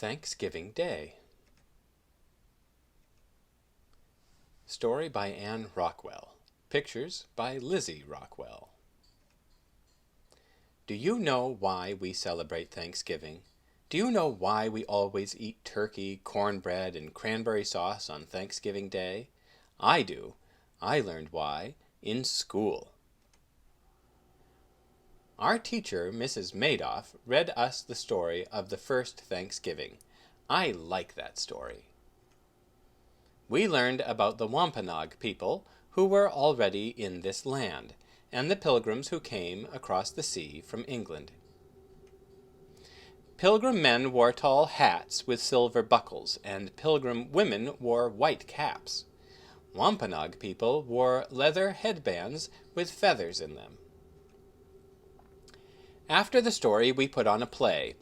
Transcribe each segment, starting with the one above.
Thanksgiving Day. Story by Anne Rockwell. Pictures by Lizzie Rockwell. Do you know why we celebrate Thanksgiving? Do you know why we always eat turkey, cornbread, and cranberry sauce on Thanksgiving Day? I do. I learned why in school. Our teacher, Mrs. Madoff, read us the story of the first Thanksgiving. I like that story. We learned about the Wampanoag people who were already in this land, and the pilgrims who came across the sea from England. Pilgrim men wore tall hats with silver buckles, and pilgrim women wore white caps. Wampanoag people wore leather headbands with feathers in them. After the story, we put on a play.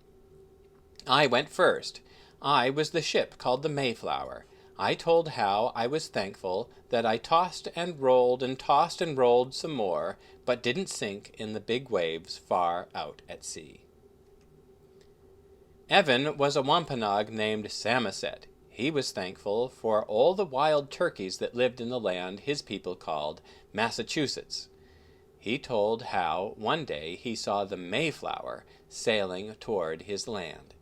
I went first. I was the ship called the Mayflower. I told how I was thankful that I tossed and rolled and tossed and rolled some more, but didn't sink in the big waves far out at sea. Evan was a Wampanoag named Samoset. He was thankful for all the wild turkeys that lived in the land his people called Massachusetts. He told how one day he saw the Mayflower sailing toward his land.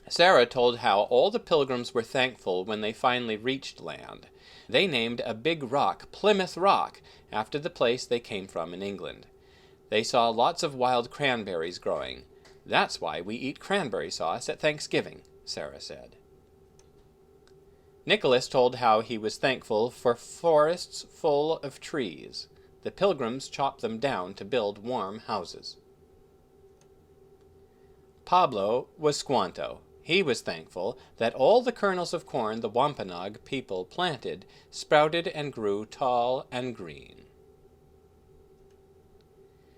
Sarah told how all the pilgrims were thankful when they finally reached land. They named a big rock Plymouth Rock after the place they came from in England. They saw lots of wild cranberries growing. That's why we eat cranberry sauce at Thanksgiving, Sarah said. Nicholas told how he was thankful for forests full of trees. The pilgrims chopped them down to build warm houses. Pablo was Squanto. He was thankful that all the kernels of corn the Wampanoag people planted sprouted and grew tall and green.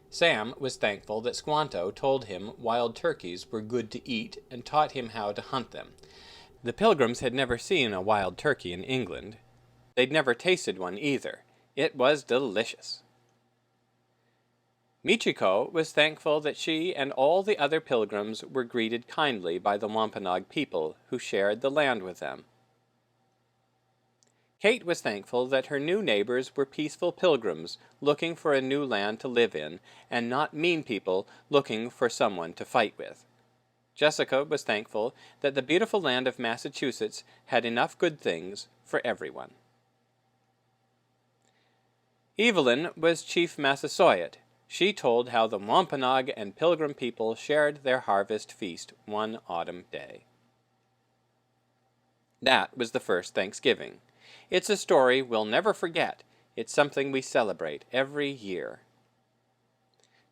Sam was thankful that Squanto told him wild turkeys were good to eat and taught him how to hunt them. The pilgrims had never seen a wild turkey in England. They'd never tasted one either. It was delicious. Michiko was thankful that she and all the other pilgrims were greeted kindly by the Wampanoag people who shared the land with them. Kate was thankful that her new neighbors were peaceful pilgrims looking for a new land to live in, and not mean people looking for someone to fight with. Jessica was thankful that the beautiful land of Massachusetts had enough good things for everyone. Evelyn was Chief Massasoit. She told how the Wampanoag and Pilgrim people shared their harvest feast one autumn day. That was the first Thanksgiving. It's a story we'll never forget. It's something we celebrate every year.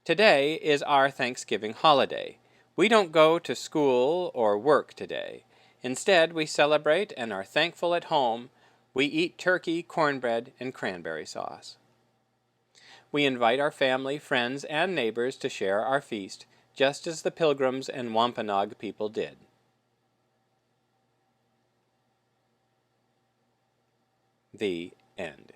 Today is our Thanksgiving holiday. We don't go to school or work today. Instead, we celebrate and are thankful at home. We eat turkey, cornbread, and cranberry sauce. We invite our family, friends, and neighbors to share our feast, just as the Pilgrims and Wampanoag people did. The end.